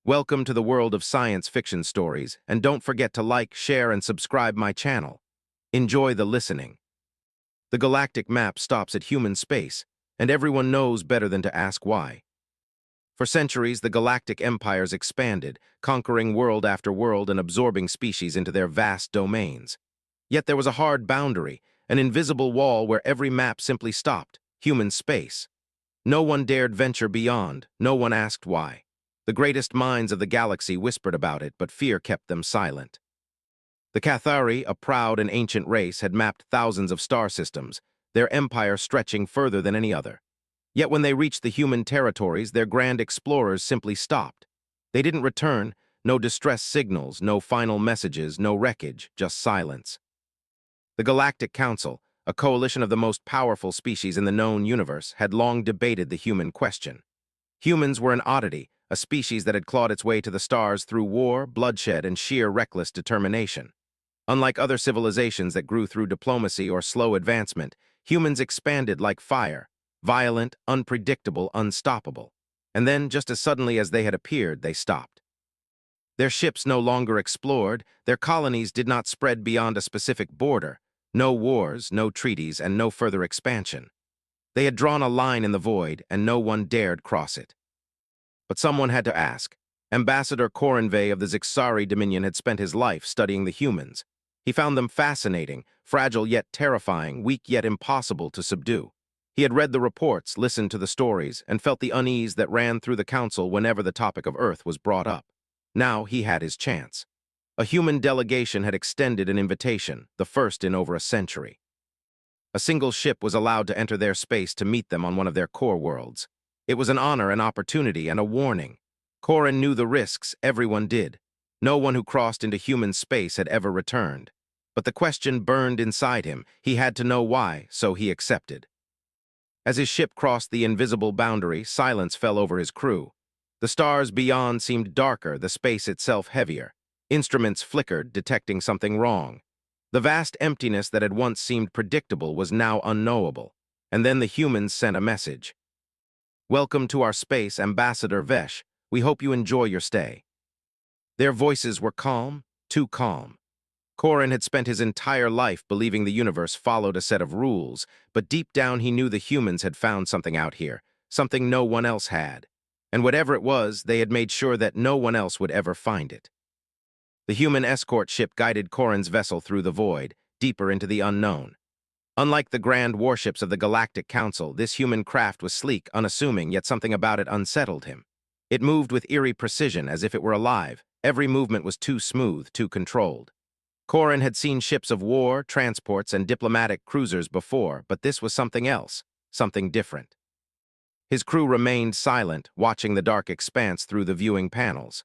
Welcome to the world of science fiction stories, and don't forget to like, share, and subscribe my channel. Enjoy the listening. The galactic map stops at human space, and everyone knows better than to ask why. For centuries, the galactic empires expanded, conquering world after world and absorbing species into their vast domains. Yet there was a hard boundary, an invisible wall where every map simply stopped: human space. No one dared venture beyond, no one asked why. The greatest minds of the galaxy whispered about it, but fear kept them silent. The Cathari, a proud and ancient race, had mapped thousands of star systems, their empire stretching further than any other. Yet when they reached the human territories, their grand explorers simply stopped. They didn't return, no distress signals, no final messages, no wreckage, just silence. The Galactic Council, a coalition of the most powerful species in the known universe, had long debated the human question. Humans were an oddity, a species that had clawed its way to the stars through war, bloodshed, and sheer reckless determination. Unlike other civilizations that grew through diplomacy or slow advancement, humans expanded like fire, violent, unpredictable, unstoppable. And then, just as suddenly as they had appeared, they stopped. Their ships no longer explored, their colonies did not spread beyond a specific border. No wars, no treaties, and no further expansion. They had drawn a line in the void, and no one dared cross it. But someone had to ask. Ambassador Corinve of the Zixari Dominion had spent his life studying the humans. He found them fascinating, fragile yet terrifying, weak yet impossible to subdue. He had read the reports, listened to the stories, and felt the unease that ran through the council whenever the topic of Earth was brought up. Now he had his chance. A human delegation had extended an invitation, the first in over a century. A single ship was allowed to enter their space to meet them on one of their core worlds. It was an honor, an opportunity, and a warning. Corin knew the risks, everyone did. No one who crossed into human space had ever returned. But the question burned inside him. He had to know why, so he accepted. As his ship crossed the invisible boundary, silence fell over his crew. The stars beyond seemed darker, the space itself heavier. Instruments flickered, detecting something wrong. The vast emptiness that had once seemed predictable was now unknowable. And then the humans sent a message. "Welcome to our space, Ambassador Vesh. We hope you enjoy your stay." Their voices were calm, too calm. Corin had spent his entire life believing the universe followed a set of rules, but deep down he knew the humans had found something out here, something no one else had. And whatever it was, they had made sure that no one else would ever find it. The human escort ship guided Corin's vessel through the void, deeper into the unknown. Unlike the grand warships of the Galactic Council, this human craft was sleek, unassuming, yet something about it unsettled him. It moved with eerie precision, as if it were alive. Every movement was too smooth, too controlled. Corin had seen ships of war, transports, and diplomatic cruisers before, but this was something else, something different. His crew remained silent, watching the dark expanse through the viewing panels.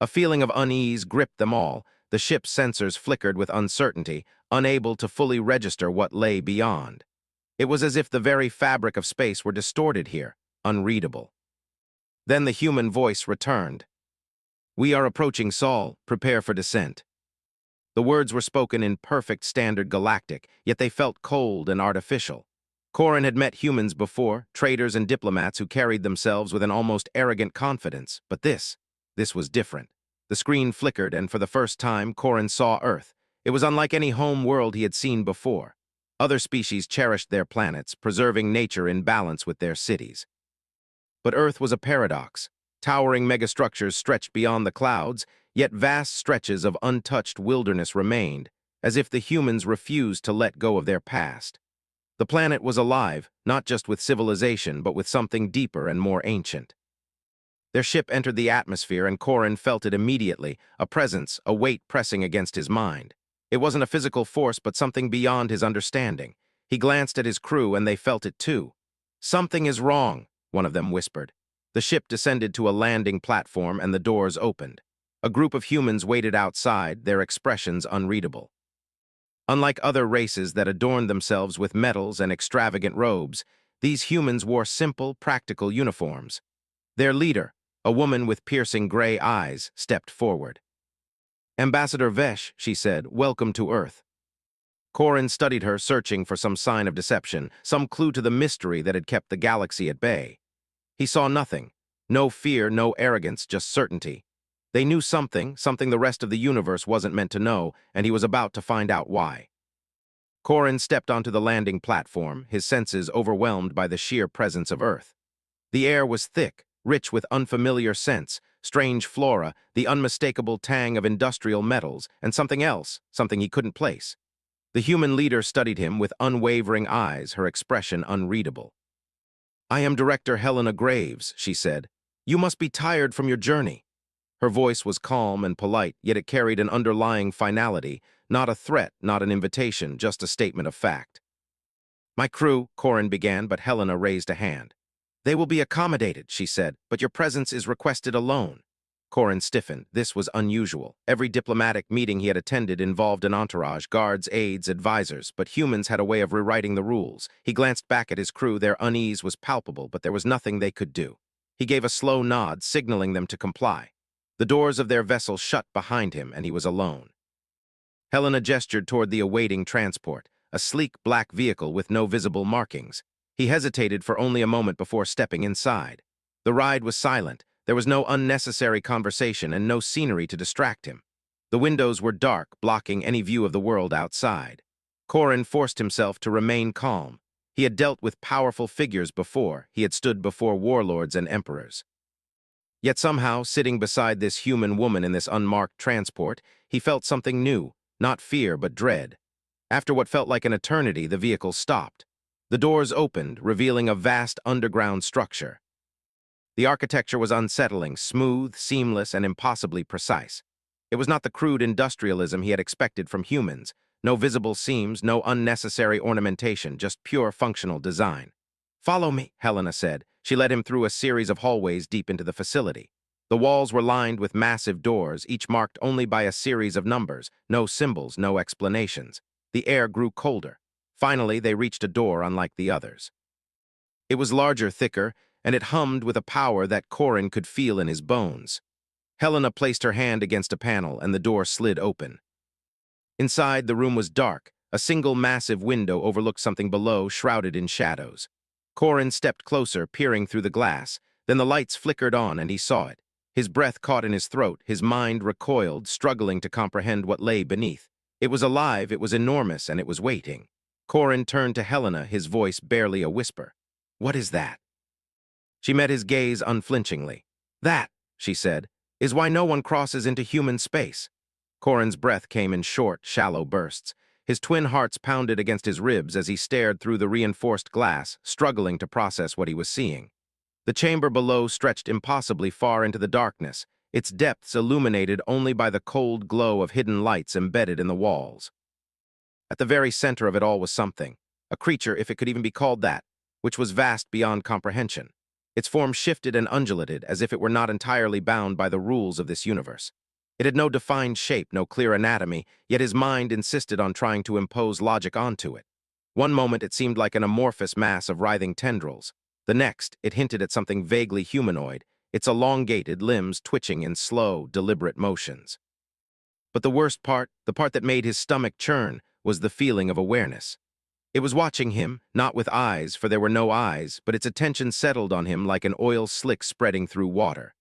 A feeling of unease gripped them all. The ship's sensors flickered with uncertainty, unable to fully register what lay beyond. It was as if the very fabric of space were distorted here, unreadable. Then the human voice returned. "We are approaching Sol. Prepare for descent." The words were spoken in perfect standard galactic, yet they felt cold and artificial. Corin had met humans before, traders and diplomats who carried themselves with an almost arrogant confidence, but this was different. The screen flickered, and for the first time, Corin saw Earth. It was unlike any home world he had seen before. Other species cherished their planets, preserving nature in balance with their cities. But Earth was a paradox. Towering megastructures stretched beyond the clouds, yet vast stretches of untouched wilderness remained, as if the humans refused to let go of their past. The planet was alive, not just with civilization, but with something deeper and more ancient. Their ship entered the atmosphere, and Corin felt it immediately, a presence, a weight pressing against his mind. It wasn't a physical force, but something beyond his understanding. He glanced at his crew, and they felt it too. "Something is wrong," one of them whispered. The ship descended to a landing platform, and the doors opened. A group of humans waited outside, their expressions unreadable. Unlike other races that adorned themselves with medals and extravagant robes, these humans wore simple, practical uniforms. Their leader, a woman with piercing gray eyes, stepped forward. "Ambassador Vesh," she said, "welcome to Earth." Corin studied her, searching for some sign of deception, some clue to the mystery that had kept the galaxy at bay. He saw nothing. No fear, no arrogance, just certainty. They knew something the rest of the universe wasn't meant to know, and he was about to find out why. Corin stepped onto the landing platform, his senses overwhelmed by the sheer presence of Earth. The air was thick, rich with unfamiliar scents, strange flora, the unmistakable tang of industrial metals, and something else, something he couldn't place. The human leader studied him with unwavering eyes, her expression unreadable. "I am Director Helena Graves," she said. "You must be tired from your journey." Her voice was calm and polite, yet it carried an underlying finality, not a threat, not an invitation, just a statement of fact. "My crew," Corin began, but Helena raised a hand. "They will be accommodated," she said, "but your presence is requested alone." Corin stiffened. This was unusual. Every diplomatic meeting he had attended involved an entourage, guards, aides, advisors, but humans had a way of rewriting the rules. He glanced back at his crew. Their unease was palpable, but there was nothing they could do. He gave a slow nod, signaling them to comply. The doors of their vessel shut behind him, and he was alone. Helena gestured toward the awaiting transport, a sleek black vehicle with no visible markings. He hesitated for only a moment before stepping inside. The ride was silent. There was no unnecessary conversation and no scenery to distract him. The windows were dark, blocking any view of the world outside. Corin forced himself to remain calm. He had dealt with powerful figures before. He had stood before warlords and emperors. Yet somehow, sitting beside this human woman in this unmarked transport, he felt something new, not fear but dread. After what felt like an eternity, the vehicle stopped. The doors opened, revealing a vast underground structure. The architecture was unsettling, smooth, seamless, and impossibly precise. It was not the crude industrialism he had expected from humans. No visible seams, no unnecessary ornamentation, just pure functional design. "Follow me," Helena said. She led him through a series of hallways deep into the facility. The walls were lined with massive doors, each marked only by a series of numbers, no symbols, no explanations. The air grew colder. Finally, they reached a door unlike the others. It was larger, thicker, and it hummed with a power that Corin could feel in his bones. Helena placed her hand against a panel, and the door slid open. Inside, the room was dark. A single massive window overlooked something below, shrouded in shadows. Corin stepped closer, peering through the glass. Then the lights flickered on, and he saw it. His breath caught in his throat, his mind recoiled, struggling to comprehend what lay beneath. It was alive, it was enormous, and it was waiting. Corin turned to Helena, his voice barely a whisper. "What is that?" She met his gaze unflinchingly. "That," she said, "is why no one crosses into human space." Corin's breath came in short, shallow bursts. His twin hearts pounded against his ribs as he stared through the reinforced glass, struggling to process what he was seeing. The chamber below stretched impossibly far into the darkness, its depths illuminated only by the cold glow of hidden lights embedded in the walls. At the very center of it all was something, a creature, if it could even be called that, which was vast beyond comprehension. Its form shifted and undulated as if it were not entirely bound by the rules of this universe. It had no defined shape, no clear anatomy, yet his mind insisted on trying to impose logic onto it. One moment it seemed like an amorphous mass of writhing tendrils. The next, it hinted at something vaguely humanoid, its elongated limbs twitching in slow, deliberate motions. But the worst part, the part that made his stomach churn, was the feeling of awareness. It was watching him, not with eyes, for there were no eyes, but its attention settled on him like an oil slick spreading through water.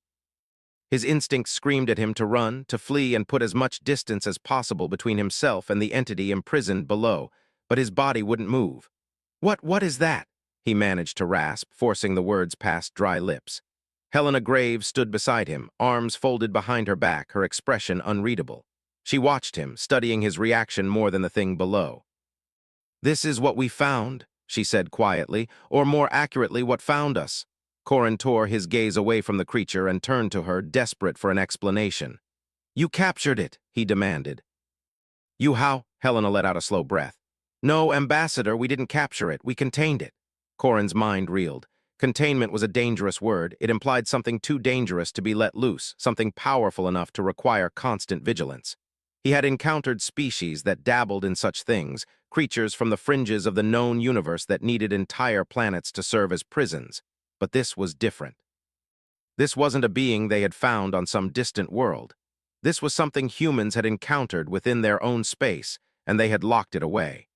His instincts screamed at him to run, to flee, and put as much distance as possible between himself and the entity imprisoned below, but his body wouldn't move. What is that?" he managed to rasp, forcing the words past dry lips. Helena Graves stood beside him, arms folded behind her back, her expression unreadable. She watched him, studying his reaction more than the thing below. "This is what we found," she said quietly, "or more accurately, what found us." Corin tore his gaze away from the creature and turned to her, desperate for an explanation. "You captured it," he demanded. "You how?" Helena let out a slow breath. "No, Ambassador, we didn't capture it. We contained it." Corin's mind reeled. Containment was a dangerous word. It implied something too dangerous to be let loose, something powerful enough to require constant vigilance. He had encountered species that dabbled in such things, creatures from the fringes of the known universe that needed entire planets to serve as prisons. But this was different. This wasn't a being they had found on some distant world. This was something humans had encountered within their own space, and they had locked it away.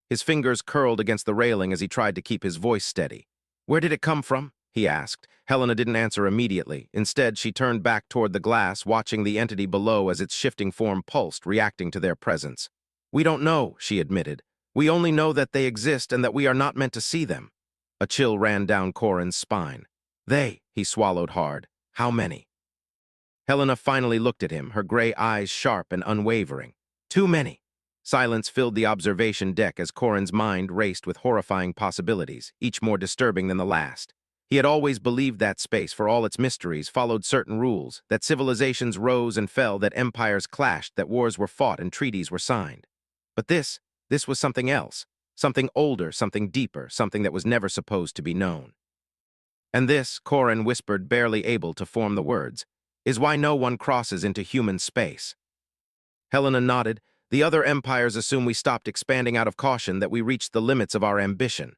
His fingers curled against the railing as he tried to keep his voice steady. "Where did it come from?" he asked. Helena didn't answer immediately. Instead, she turned back toward the glass, watching the entity below as its shifting form pulsed, reacting to their presence. "We don't know," she admitted. "We only know that they exist and that we are not meant to see them." A chill ran down Corin's spine. He swallowed hard. "How many?" Helena finally looked at him, her gray eyes sharp and unwavering. "Too many." Silence filled the observation deck as Corin's mind raced with horrifying possibilities, each more disturbing than the last. He had always believed that space, for all its mysteries, followed certain rules, that civilizations rose and fell, that empires clashed, that wars were fought and treaties were signed. But this was something else, something older, something deeper, something that was never supposed to be known. And this, Corin whispered, barely able to form the words, is why no one crosses into human space. Helena nodded. The other empires assume we stopped expanding out of caution, that we reached the limits of our ambition.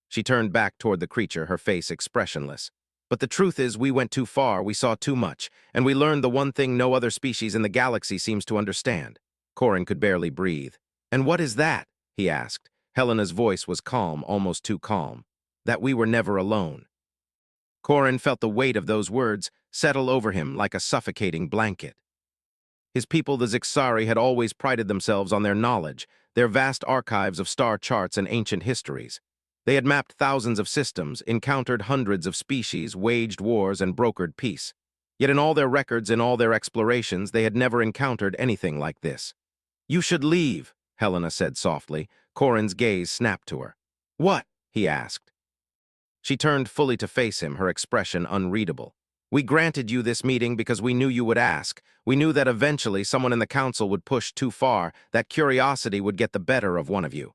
She turned back toward the creature, her face expressionless. But the truth is, we went too far, we saw too much, and we learned the one thing no other species in the galaxy seems to understand. Corin could barely breathe. "And what is that?" he asked. Helena's voice was calm, almost too calm. "That we were never alone." Corin felt the weight of those words settle over him like a suffocating blanket. His people, the Zixari, had always prided themselves on their knowledge, their vast archives of star charts and ancient histories. They had mapped thousands of systems, encountered hundreds of species, waged wars, and brokered peace. Yet in all their records, in all their explorations, they had never encountered anything like this. "You should leave," Helena said softly. Corin's gaze snapped to her. "What?" he asked. She turned fully to face him, her expression unreadable. "We granted you this meeting because we knew you would ask. We knew that eventually someone in the council would push too far, that curiosity would get the better of one of you."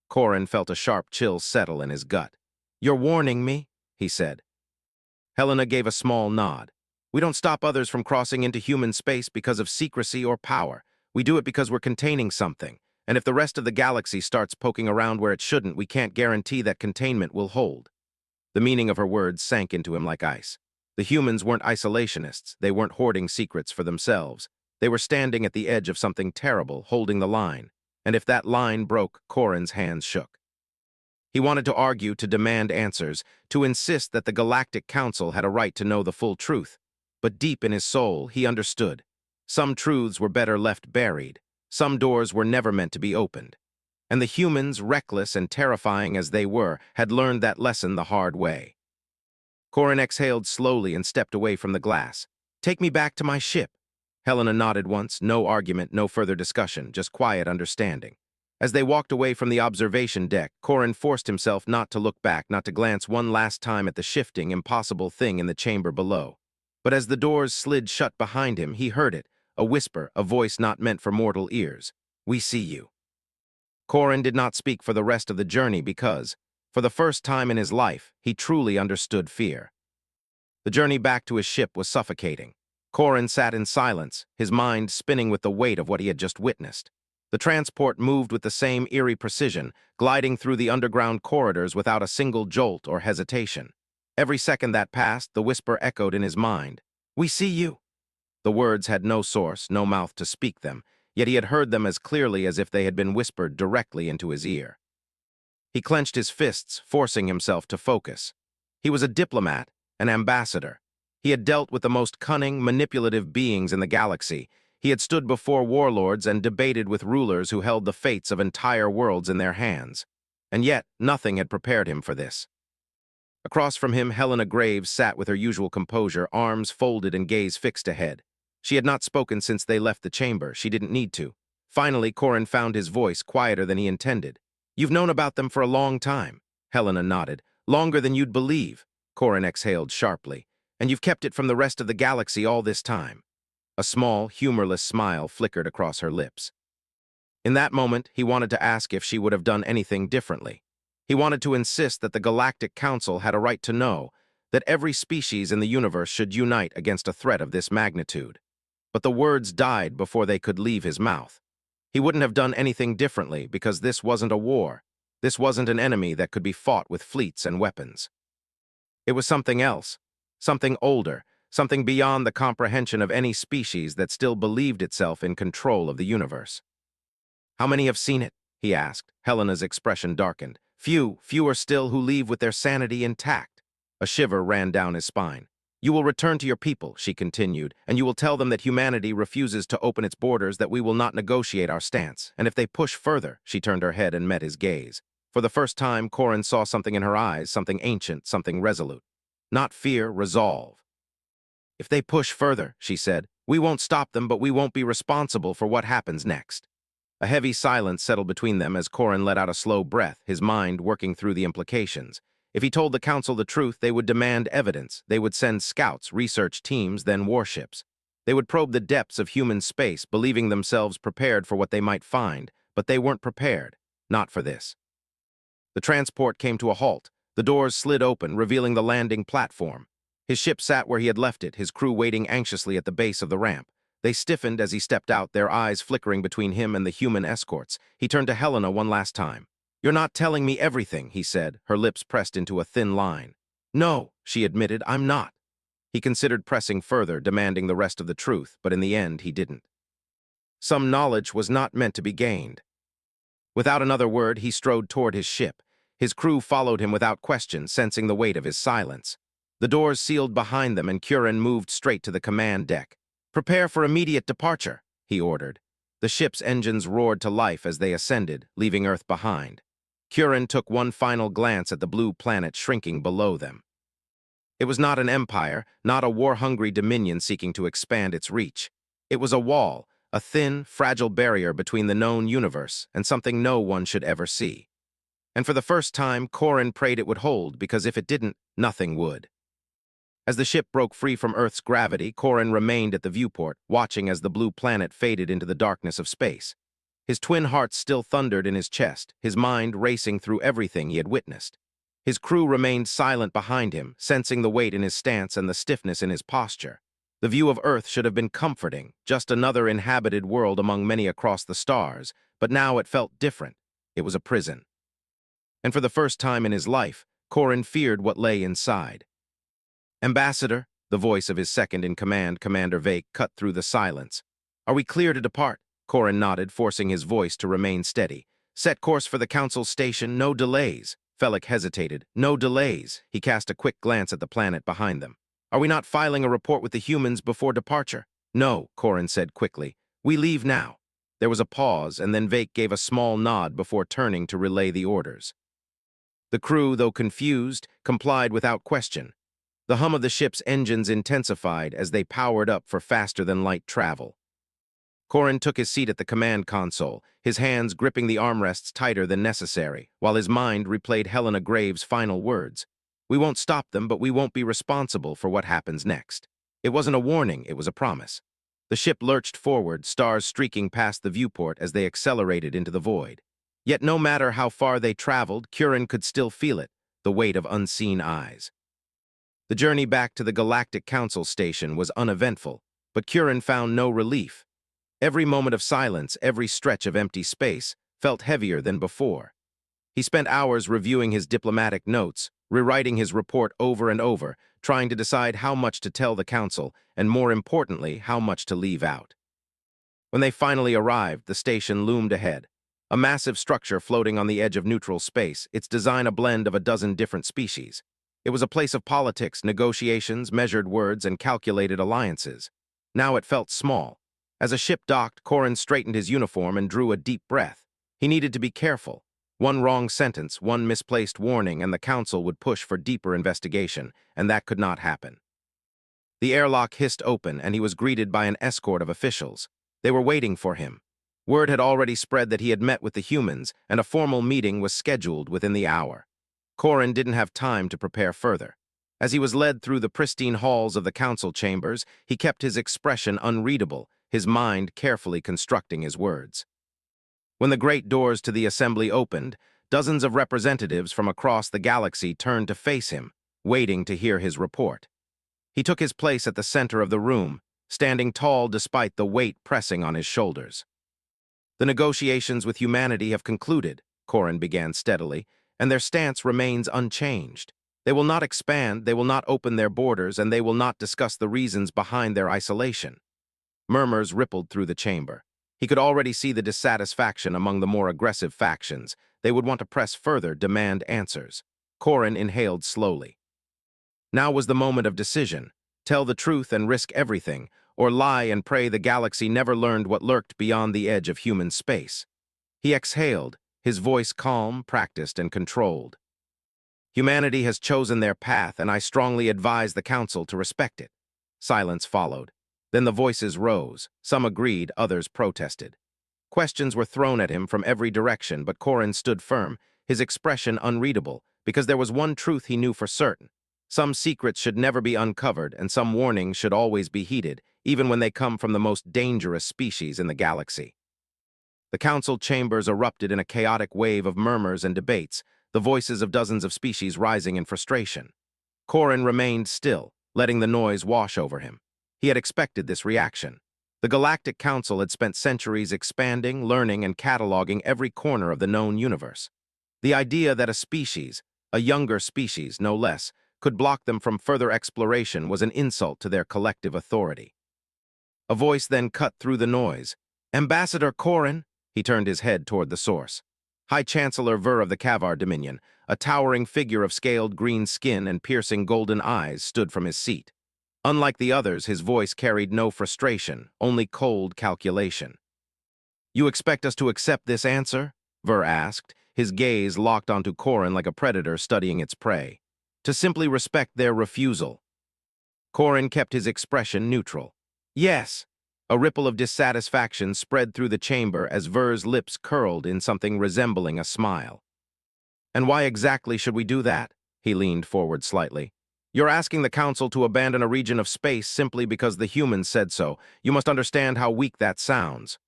Corin felt a sharp chill settle in his gut. "You're warning me?" he said. Helena gave a small nod. "We don't stop others from crossing into human space because of secrecy or power. We do it because we're containing something. And if the rest of the galaxy starts poking around where it shouldn't, we can't guarantee that containment will hold." The meaning of her words sank into him like ice. The humans weren't isolationists. They weren't hoarding secrets for themselves. They were standing at the edge of something terrible, holding the line. And if that line broke, Corin's hands shook. He wanted to argue, to demand answers, to insist that the Galactic Council had a right to know the full truth. But deep in his soul, he understood. Some truths were better left buried. Some doors were never meant to be opened. And the humans, reckless and terrifying as they were, had learned that lesson the hard way. Corin exhaled slowly and stepped away from the glass. "Take me back to my ship." Helena nodded once, no argument, no further discussion, just quiet understanding. As they walked away from the observation deck, Corin forced himself not to look back, not to glance one last time at the shifting, impossible thing in the chamber below. But as the doors slid shut behind him, he heard it, a whisper, a voice not meant for mortal ears. "We see you." Corin did not speak for the rest of the journey because, for the first time in his life, he truly understood fear. The journey back to his ship was suffocating. Corin sat in silence, his mind spinning with the weight of what he had just witnessed. The transport moved with the same eerie precision, gliding through the underground corridors without a single jolt or hesitation. Every second that passed, the whisper echoed in his mind. "We see you." The words had no source, no mouth to speak them, yet he had heard them as clearly as if they had been whispered directly into his ear. He clenched his fists, forcing himself to focus. He was a diplomat, an ambassador. He had dealt with the most cunning, manipulative beings in the galaxy. He had stood before warlords and debated with rulers who held the fates of entire worlds in their hands. And yet, nothing had prepared him for this. Across from him, Helena Graves sat with her usual composure, arms folded and gaze fixed ahead. She had not spoken since they left the chamber. She didn't need to. Finally, Corin found his voice, quieter than he intended. "You've known about them for a long time." Helena nodded. "Longer than you'd believe." Corin exhaled sharply. "And you've kept it from the rest of the galaxy all this time." A small, humorless smile flickered across her lips. In that moment, he wanted to ask if she would have done anything differently. He wanted to insist that the Galactic Council had a right to know, that every species in the universe should unite against a threat of this magnitude. But the words died before they could leave his mouth. He wouldn't have done anything differently because this wasn't a war. This wasn't an enemy that could be fought with fleets and weapons. It was something else, something older, something beyond the comprehension of any species that still believed itself in control of the universe. "How many have seen it?" he asked. Helena's expression darkened. Fewer still who leave with their sanity intact." A shiver ran down his spine. "You will return to your people," she continued, "and you will tell them that humanity refuses to open its borders, that we will not negotiate our stance. And if they push further," she turned her head and met his gaze. For the first time, Corin saw something in her eyes, something ancient, something resolute. Not fear, resolve. "If they push further," she said, "we won't stop them, but we won't be responsible for what happens next." A heavy silence settled between them as Corin let out a slow breath, his mind working through the implications. If he told the council the truth, they would demand evidence. They would send scouts, research teams, then warships. They would probe the depths of human space, believing themselves prepared for what they might find, but they weren't prepared. Not for this. The transport came to a halt. The doors slid open, revealing the landing platform. His ship sat where he had left it, his crew waiting anxiously at the base of the ramp. They stiffened as he stepped out, their eyes flickering between him and the human escorts. He turned to Helena one last time. "You're not telling me everything," he said, her lips pressed into a thin line. "No," she admitted, "I'm not." He considered pressing further, demanding the rest of the truth, but in the end he didn't. Some knowledge was not meant to be gained. Without another word, he strode toward his ship. His crew followed him without question, sensing the weight of his silence. The doors sealed behind them, and Curran moved straight to the command deck. "Prepare for immediate departure," he ordered. The ship's engines roared to life as they ascended, leaving Earth behind. Curran took one final glance at the blue planet shrinking below them. It was not an empire, not a war-hungry dominion seeking to expand its reach. It was a wall, a thin, fragile barrier between the known universe and something no one should ever see. And for the first time, Corin prayed it would hold, because if it didn't, nothing would. As the ship broke free from Earth's gravity, Corin remained at the viewport, watching as the blue planet faded into the darkness of space. His twin hearts still thundered in his chest, his mind racing through everything he had witnessed. His crew remained silent behind him, sensing the weight in his stance and the stiffness in his posture. The view of Earth should have been comforting, just another inhabited world among many across the stars, but now it felt different. It was a prison. And for the first time in his life, Corin feared what lay inside. "Ambassador," the voice of his second-in-command, Commander Vake, cut through the silence. "Are we clear to depart?" Corin nodded, forcing his voice to remain steady. "Set course for the council station, no delays." Felix hesitated. "No delays." He cast a quick glance at the planet behind them. "Are we not filing a report with the humans before departure?" "No," Corin said quickly. "We leave now." There was a pause, and then Vake gave a small nod before turning to relay the orders. The crew, though confused, complied without question. The hum of the ship's engines intensified as they powered up for faster-than-light travel. Corin took his seat at the command console, his hands gripping the armrests tighter than necessary, while his mind replayed Helena Graves' final words. "We won't stop them, but we won't be responsible for what happens next." It wasn't a warning, it was a promise. The ship lurched forward, stars streaking past the viewport as they accelerated into the void. Yet no matter how far they traveled, Curran could still feel it, the weight of unseen eyes. The journey back to the Galactic Council station was uneventful, but Curran found no relief. Every moment of silence, every stretch of empty space, felt heavier than before. He spent hours reviewing his diplomatic notes, rewriting his report over and over, trying to decide how much to tell the council, and more importantly, how much to leave out. When they finally arrived, the station loomed ahead. A massive structure floating on the edge of neutral space, its design a blend of a dozen different species. It was a place of politics, negotiations, measured words, and calculated alliances. Now it felt small. As a ship docked, Corin straightened his uniform and drew a deep breath. He needed to be careful. One wrong sentence, one misplaced warning, and the council would push for deeper investigation, and that could not happen. The airlock hissed open, and he was greeted by an escort of officials. They were waiting for him. Word had already spread that he had met with the humans, and a formal meeting was scheduled within the hour. Corin didn't have time to prepare further. As he was led through the pristine halls of the council chambers, he kept his expression unreadable, his mind carefully constructing his words. When the great doors to the assembly opened, dozens of representatives from across the galaxy turned to face him, waiting to hear his report. He took his place at the center of the room, standing tall despite the weight pressing on his shoulders. "The negotiations with humanity have concluded," Corin began steadily, "and their stance remains unchanged. They will not expand, they will not open their borders, and they will not discuss the reasons behind their isolation." Murmurs rippled through the chamber. He could already see the dissatisfaction among the more aggressive factions. They would want to press further, demand answers. Corin inhaled slowly. Now was the moment of decision. Tell the truth and risk everything, or lie and pray the galaxy never learned what lurked beyond the edge of human space. He exhaled, his voice calm, practiced, and controlled. Humanity has chosen their path, and I strongly advise the Council to respect it. Silence followed. Then the voices rose. Some agreed, others protested. Questions were thrown at him from every direction, but Corrin stood firm, his expression unreadable, because there was one truth he knew for certain. Some secrets should never be uncovered, and some warnings should always be heeded, even when they come from the most dangerous species in the galaxy. The council chambers erupted in a chaotic wave of murmurs and debates, the voices of dozens of species rising in frustration. Corrin remained still, letting the noise wash over him. He had expected this reaction. The Galactic Council had spent centuries expanding, learning, and cataloging every corner of the known universe. The idea that a species, a younger species no less, could block them from further exploration was an insult to their collective authority. A voice then cut through the noise. "Ambassador Corrin," he turned his head toward the source. High Chancellor Ver of the Kavar Dominion, a towering figure of scaled green skin and piercing golden eyes, stood from his seat. Unlike the others, his voice carried no frustration, only cold calculation. "You expect us to accept this answer?" Ver asked, his gaze locked onto Corrin like a predator studying its prey. "To simply respect their refusal?" Corrin kept his expression neutral. "Yes." A ripple of dissatisfaction spread through the chamber as Ver's lips curled in something resembling a smile. "And why exactly should we do that?" He leaned forward slightly. "You're asking the Council to abandon a region of space simply because the humans said so. You must understand how weak that sounds."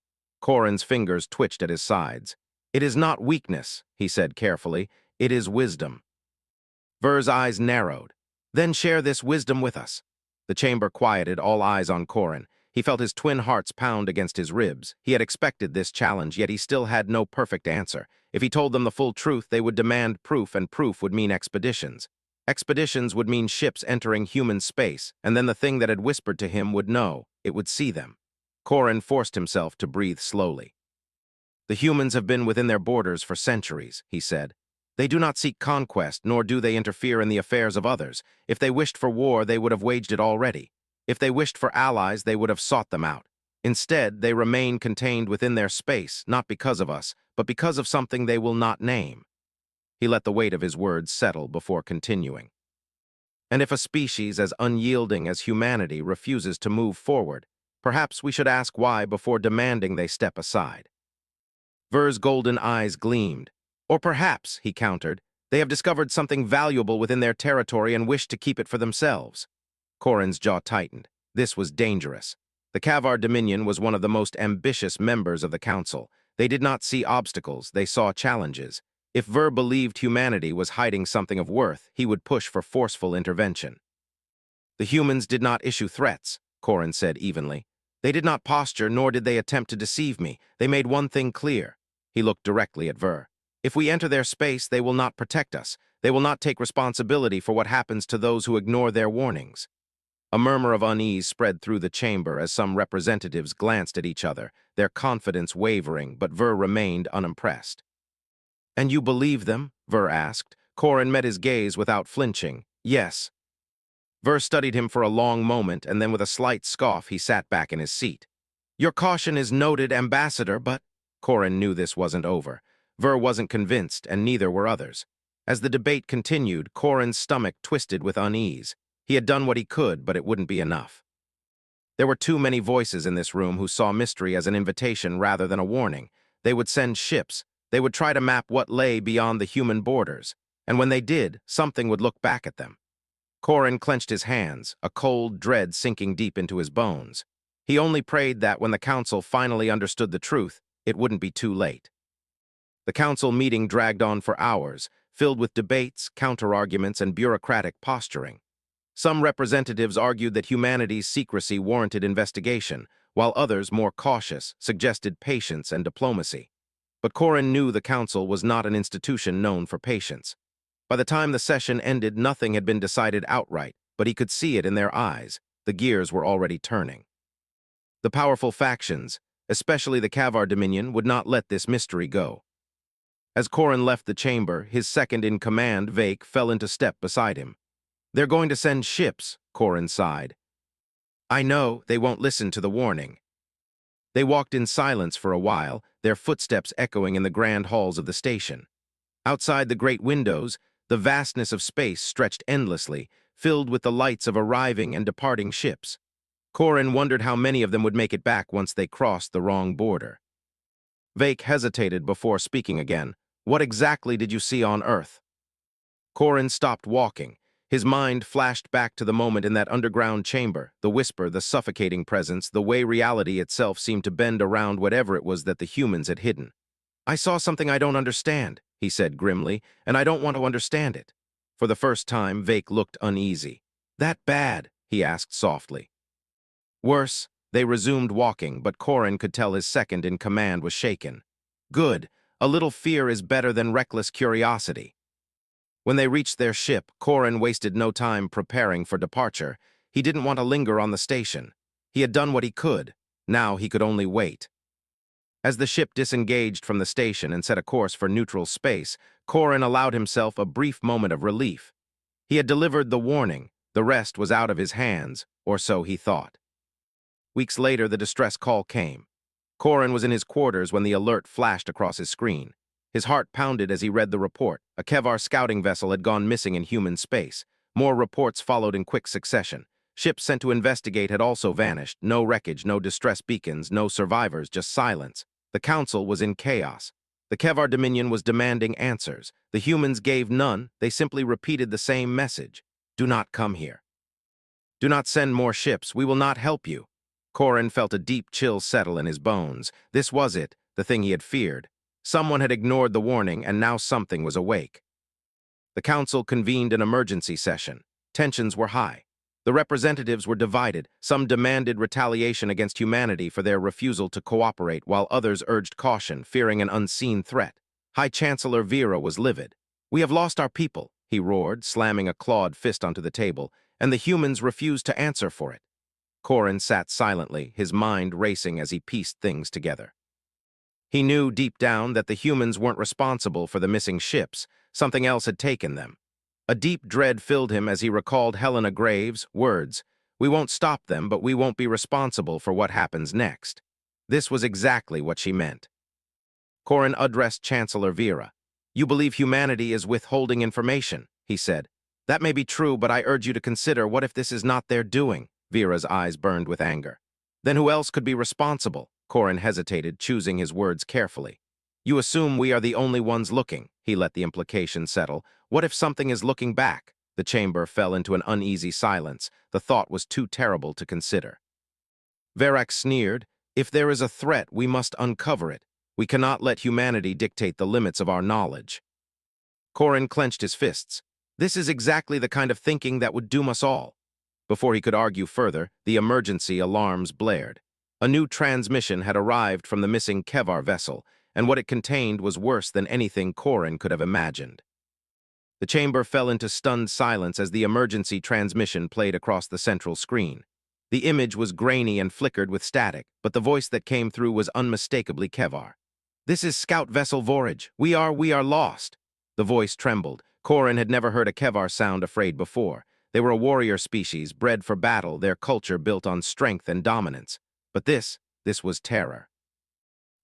Corrin's fingers twitched at his sides. "It is not weakness," he said carefully. "It is wisdom." Ver's eyes narrowed. "Then share this wisdom with us." The chamber quieted, all eyes on Corrin. He felt his twin hearts pound against his ribs. He had expected this challenge, yet he still had no perfect answer. If he told them the full truth, they would demand proof, and proof would mean expeditions. Expeditions would mean ships entering human space, and then the thing that had whispered to him would know. It would see them. Corrin forced himself to breathe slowly. "The humans have been within their borders for centuries," he said. "They do not seek conquest, nor do they interfere in the affairs of others. If they wished for war, they would have waged it already. If they wished for allies, they would have sought them out. Instead, they remain contained within their space, not because of us, but because of something they will not name." He let the weight of his words settle before continuing. "And if a species as unyielding as humanity refuses to move forward, perhaps we should ask why before demanding they step aside." Ver's golden eyes gleamed. "Or perhaps," he countered, "they have discovered something valuable within their territory and wish to keep it for themselves." Corrin's jaw tightened. This was dangerous. The Kavar Dominion was one of the most ambitious members of the Council. They did not see obstacles, they saw challenges. If Ver believed humanity was hiding something of worth, he would push for forceful intervention. "The humans did not issue threats," Corrin said evenly. "They did not posture, nor did they attempt to deceive me. They made one thing clear." He looked directly at Ver. "If we enter their space, they will not protect us. They will not take responsibility for what happens to those who ignore their warnings." A murmur of unease spread through the chamber as some representatives glanced at each other, their confidence wavering, but Ver remained unimpressed. "And you believe them?" Ver asked. Corrin met his gaze without flinching. "Yes." Ver studied him for a long moment, and then with a slight scoff he sat back in his seat. "Your caution is noted, Ambassador, but—" Corrin knew this wasn't over. Ver wasn't convinced, and neither were others. As the debate continued, Corrin's stomach twisted with unease. He had done what he could, but it wouldn't be enough. There were too many voices in this room who saw mystery as an invitation rather than a warning. They would send ships. They would try to map what lay beyond the human borders. And when they did, something would look back at them. Corrin clenched his hands, a cold dread sinking deep into his bones. He only prayed that when the Council finally understood the truth, it wouldn't be too late. The Council meeting dragged on for hours, filled with debates, counter-arguments, and bureaucratic posturing. Some representatives argued that humanity's secrecy warranted investigation, while others, more cautious, suggested patience and diplomacy. But Corrin knew the Council was not an institution known for patience. By the time the session ended, nothing had been decided outright, but he could see it in their eyes. The gears were already turning. The powerful factions, especially the Kavar Dominion, would not let this mystery go. As Corrin left the chamber, his second-in-command, Vake, fell into step beside him. They're going to send ships, Corin sighed. I know, they won't listen to the warning. They walked in silence for a while, their footsteps echoing in the grand halls of the station. Outside the great windows, the vastness of space stretched endlessly, filled with the lights of arriving and departing ships. Corin wondered how many of them would make it back once they crossed the wrong border. Vake hesitated before speaking again. What exactly did you see on Earth? Corin stopped walking. His mind flashed back to the moment in that underground chamber, the whisper, the suffocating presence, the way reality itself seemed to bend around whatever it was that the humans had hidden. I saw something I don't understand, he said grimly, and I don't want to understand it. For the first time, Vake looked uneasy. That bad? He asked softly. Worse, they resumed walking, but Corin could tell his second in command was shaken. Good. A little fear is better than reckless curiosity. When they reached their ship, Corin wasted no time preparing for departure. He didn't want to linger on the station. He had done what he could. Now he could only wait. As the ship disengaged from the station and set a course for neutral space, Corin allowed himself a brief moment of relief. He had delivered the warning. The rest was out of his hands, or so he thought. Weeks later, the distress call came. Corin was in his quarters when the alert flashed across his screen. His heart pounded as he read the report. A Kevar scouting vessel had gone missing in human space. More reports followed in quick succession. Ships sent to investigate had also vanished. No wreckage, no distress beacons, no survivors, just silence. The council was in chaos. The Kevar Dominion was demanding answers. The humans gave none. They simply repeated the same message. Do not come here. Do not send more ships. We will not help you. Corin felt a deep chill settle in his bones. This was it, the thing he had feared. Someone had ignored the warning, and now something was awake. The council convened an emergency session. Tensions were high. The representatives were divided. Some demanded retaliation against humanity for their refusal to cooperate, while others urged caution, fearing an unseen threat. High Chancellor Vera was livid. We have lost our people, he roared, slamming a clawed fist onto the table, and the humans refused to answer for it. Corin sat silently, his mind racing as he pieced things together. He knew deep down that the humans weren't responsible for the missing ships. Something else had taken them. A deep dread filled him as he recalled Helena Graves' words, "We won't stop them, but we won't be responsible for what happens next." This was exactly what she meant. Corin addressed Chancellor Vera. You believe humanity is withholding information, he said. That may be true, but I urge you to consider, what if this is not their doing? Vera's eyes burned with anger. Then who else could be responsible? Corin hesitated, choosing his words carefully. You assume we are the only ones looking, he let the implication settle. What if something is looking back? The chamber fell into an uneasy silence. The thought was too terrible to consider. Verak sneered, if there is a threat, we must uncover it. We cannot let humanity dictate the limits of our knowledge. Corin clenched his fists. This is exactly the kind of thinking that would doom us all. Before he could argue further, the emergency alarms blared. A new transmission had arrived from the missing Kevar vessel, and what it contained was worse than anything Corin could have imagined. The chamber fell into stunned silence as the emergency transmission played across the central screen. The image was grainy and flickered with static, but the voice that came through was unmistakably Kevar. This is Scout Vessel Vorage. We are lost. The voice trembled. Corin had never heard a Kevar sound afraid before. They were a warrior species, bred for battle, their culture built on strength and dominance. But this was terror.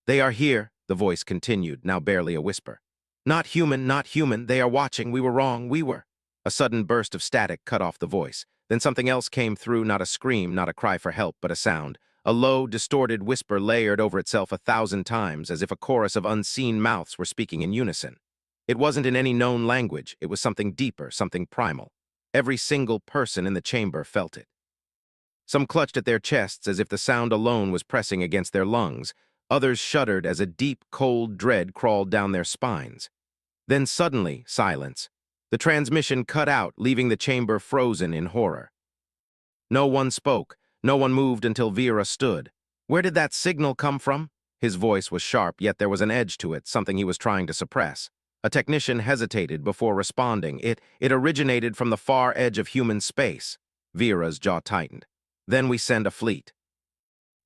They are here, the voice continued, now barely a whisper. Not human, they are watching, we were wrong, we were. A sudden burst of static cut off the voice. Then something else came through, not a scream, not a cry for help, but a sound. A low, distorted whisper layered over itself 1,000 times, as if a chorus of unseen mouths were speaking in unison. It wasn't in any known language, it was something deeper, something primal. Every single person in the chamber felt it. Some clutched at their chests as if the sound alone was pressing against their lungs. Others shuddered as a deep, cold dread crawled down their spines. Then suddenly, silence. The transmission cut out, leaving the chamber frozen in horror. No one spoke. No one moved until Vera stood. Where did that signal come from? His voice was sharp, yet there was an edge to it, something he was trying to suppress. A technician hesitated before responding. It originated from the far edge of human space. Vera's jaw tightened. Then we send a fleet.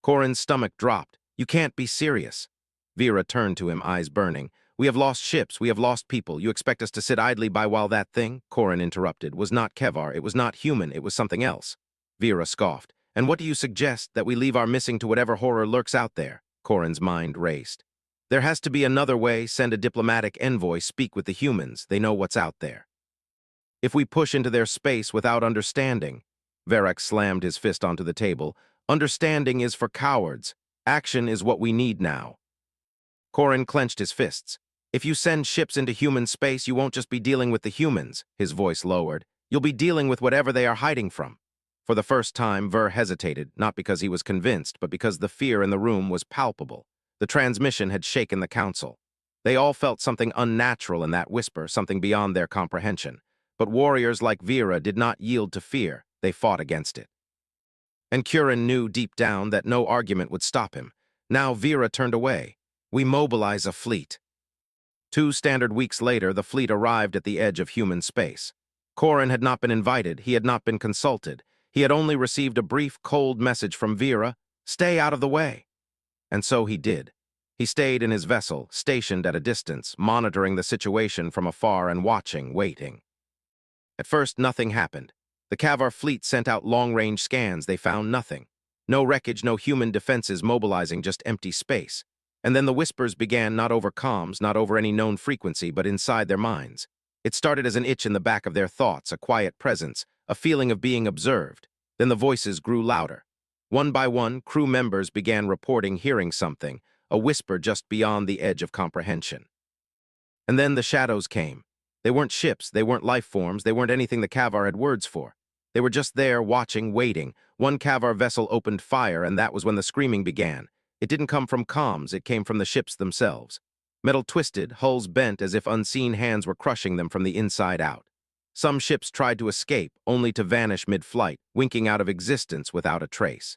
Corin's stomach dropped. You can't be serious. Vera turned to him, eyes burning. We have lost ships, we have lost people. You expect us to sit idly by while that thing, Corin interrupted, was not Kevar, it was not human, it was something else. Vera scoffed. And what do you suggest, that we leave our missing to whatever horror lurks out there? Corin's mind raced. There has to be another way, send a diplomatic envoy, speak with the humans, they know what's out there. If we push into their space without understanding, Varek slammed his fist onto the table, understanding is for cowards. Action is what we need now. Corin clenched his fists. If you send ships into human space, you won't just be dealing with the humans, his voice lowered. You'll be dealing with whatever they are hiding from. For the first time, Ver hesitated, not because he was convinced, but because the fear in the room was palpable. The transmission had shaken the council. They all felt something unnatural in that whisper, something beyond their comprehension. But warriors like Vera did not yield to fear. They fought against it. And Curran knew deep down that no argument would stop him. Now Vera turned away. We mobilize a fleet. 2 standard weeks later, the fleet arrived at the edge of human space. Corin had not been invited. He had not been consulted. He had only received a brief, cold message from Vera, stay out of the way. And so he did. He stayed in his vessel, stationed at a distance, monitoring the situation from afar and watching, waiting. At first, nothing happened. The Kavar fleet sent out long-range scans. They found nothing. No wreckage, no human defenses mobilizing, just empty space. And then the whispers began, not over comms, not over any known frequency, but inside their minds. It started as an itch in the back of their thoughts, a quiet presence, a feeling of being observed. Then the voices grew louder. One by one, crew members began reporting hearing something, a whisper just beyond the edge of comprehension. And then the shadows came. They weren't ships, they weren't life forms, they weren't anything the Kavar had words for. They were just there, watching, waiting. One Kavar vessel opened fire, and that was when the screaming began. It didn't come from comms, it came from the ships themselves. Metal twisted, hulls bent as if unseen hands were crushing them from the inside out. Some ships tried to escape, only to vanish mid-flight, winking out of existence without a trace.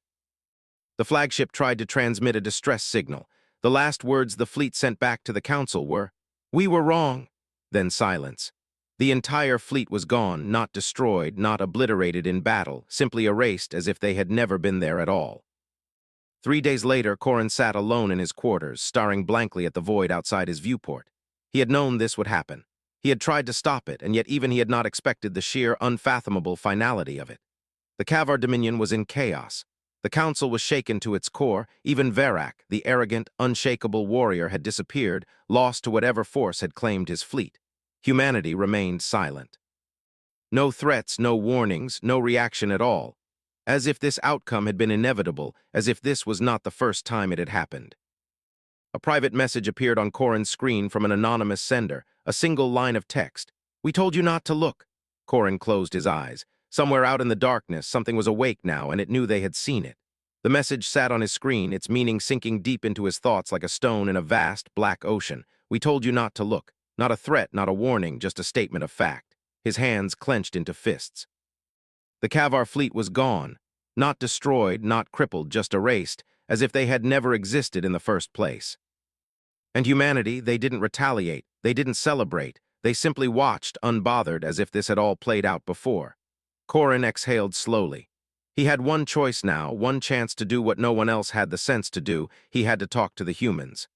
The flagship tried to transmit a distress signal. The last words the fleet sent back to the council were, "We were wrong." Then silence. The entire fleet was gone, not destroyed, not obliterated in battle, simply erased as if they had never been there at all. 3 days later, Corin sat alone in his quarters, staring blankly at the void outside his viewport. He had known this would happen. He had tried to stop it, and yet even he had not expected the sheer, unfathomable finality of it. The Kavar Dominion was in chaos. The council was shaken to its core. Even Varak, the arrogant, unshakable warrior, had disappeared, lost to whatever force had claimed his fleet. Humanity remained silent. No threats, no warnings, no reaction at all. As if this outcome had been inevitable, as if this was not the first time it had happened. A private message appeared on Corin's screen from an anonymous sender, a single line of text. "We told you not to look." Corin closed his eyes. Somewhere out in the darkness, something was awake now, and it knew they had seen it. The message sat on his screen, its meaning sinking deep into his thoughts like a stone in a vast, black ocean. "We told you not to look." Not a threat, not a warning, just a statement of fact. His hands clenched into fists. The Kavar fleet was gone. Not destroyed, not crippled, just erased, as if they had never existed in the first place. And humanity, they didn't retaliate, they didn't celebrate, they simply watched, unbothered, as if this had all played out before. Corin exhaled slowly. He had one choice now, one chance to do what no one else had the sense to do. He had to talk to the humans.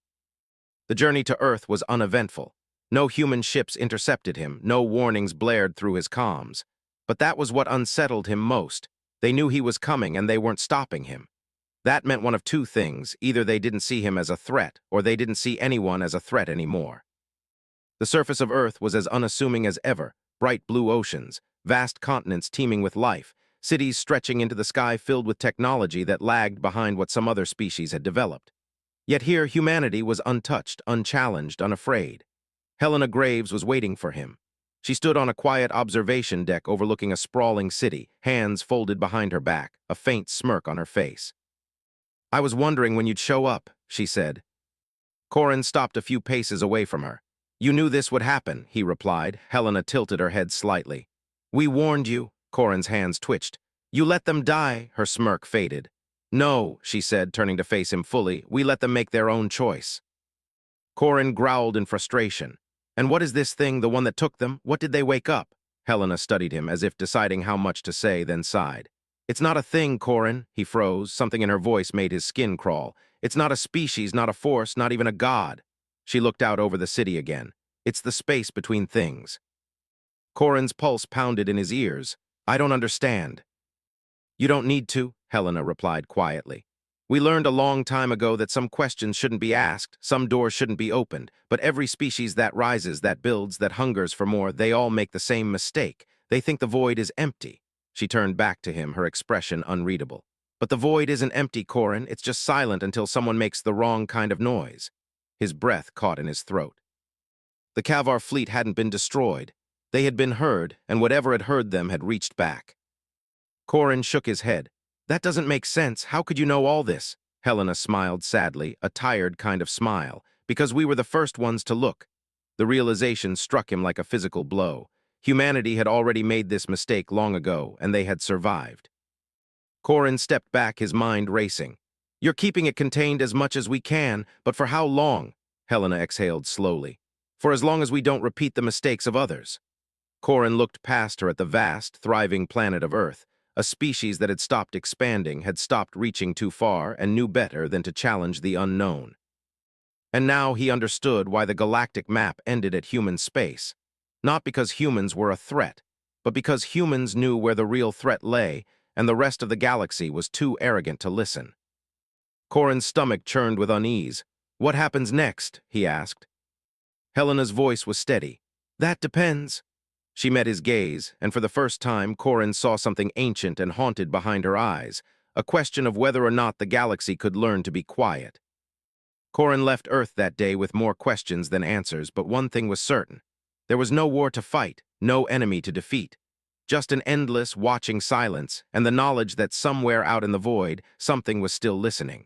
The journey to Earth was uneventful. No human ships intercepted him, no warnings blared through his comms. But that was what unsettled him most. They knew he was coming, and they weren't stopping him. That meant one of two things. Either they didn't see him as a threat, or they didn't see anyone as a threat anymore. The surface of Earth was as unassuming as ever, bright blue oceans, vast continents teeming with life, cities stretching into the sky filled with technology that lagged behind what some other species had developed. Yet here, humanity was untouched, unchallenged, unafraid. Helena Graves was waiting for him. She stood on a quiet observation deck overlooking a sprawling city, hands folded behind her back, a faint smirk on her face. "I was wondering when you'd show up," she said. Corin stopped a few paces away from her. "You knew this would happen," he replied. Helena tilted her head slightly. "We warned you." Corin's hands twitched. "You let them die," her smirk faded. "No," she said, turning to face him fully. "We let them make their own choice." Corin growled in frustration. "And what is this thing, the one that took them? What did they wake up?" Helena studied him, as if deciding how much to say, then sighed. "It's not a thing, Corin." He froze. Something in her voice made his skin crawl. "It's not a species, not a force, not even a god." She looked out over the city again. It's the space between things. Corin's pulse pounded in his ears. I don't understand. You don't need to, Helena replied quietly. We learned a long time ago that some questions shouldn't be asked, some doors shouldn't be opened, but every species that rises, that builds, that hungers for more, they all make the same mistake. They think the void is empty. She turned back to him, her expression unreadable. But the void isn't empty, Corin. It's just silent until someone makes the wrong kind of noise. His breath caught in his throat. The Kavar fleet hadn't been destroyed. They had been heard, and whatever had heard them had reached back. Corin shook his head. That doesn't make sense. How could you know all this? Helena smiled sadly, a tired kind of smile. Because we were the first ones to look. The realization struck him like a physical blow. Humanity had already made this mistake long ago, and they had survived. Corin stepped back, his mind racing. You're keeping it contained as much as we can, but for how long? Helena exhaled slowly. For as long as we don't repeat the mistakes of others. Corin looked past her at the vast, thriving planet of Earth. A species that had stopped expanding, had stopped reaching too far, and knew better than to challenge the unknown. And now he understood why the galactic map ended at human space. Not because humans were a threat, but because humans knew where the real threat lay, and the rest of the galaxy was too arrogant to listen. Corin's stomach churned with unease. What happens next? He asked. Helena's voice was steady. That depends. She met his gaze, and for the first time, Corin saw something ancient and haunted behind her eyes, a question of whether or not the galaxy could learn to be quiet. Corin left Earth that day with more questions than answers, but one thing was certain. There was no war to fight, no enemy to defeat. Just an endless, watching silence, and the knowledge that somewhere out in the void, something was still listening.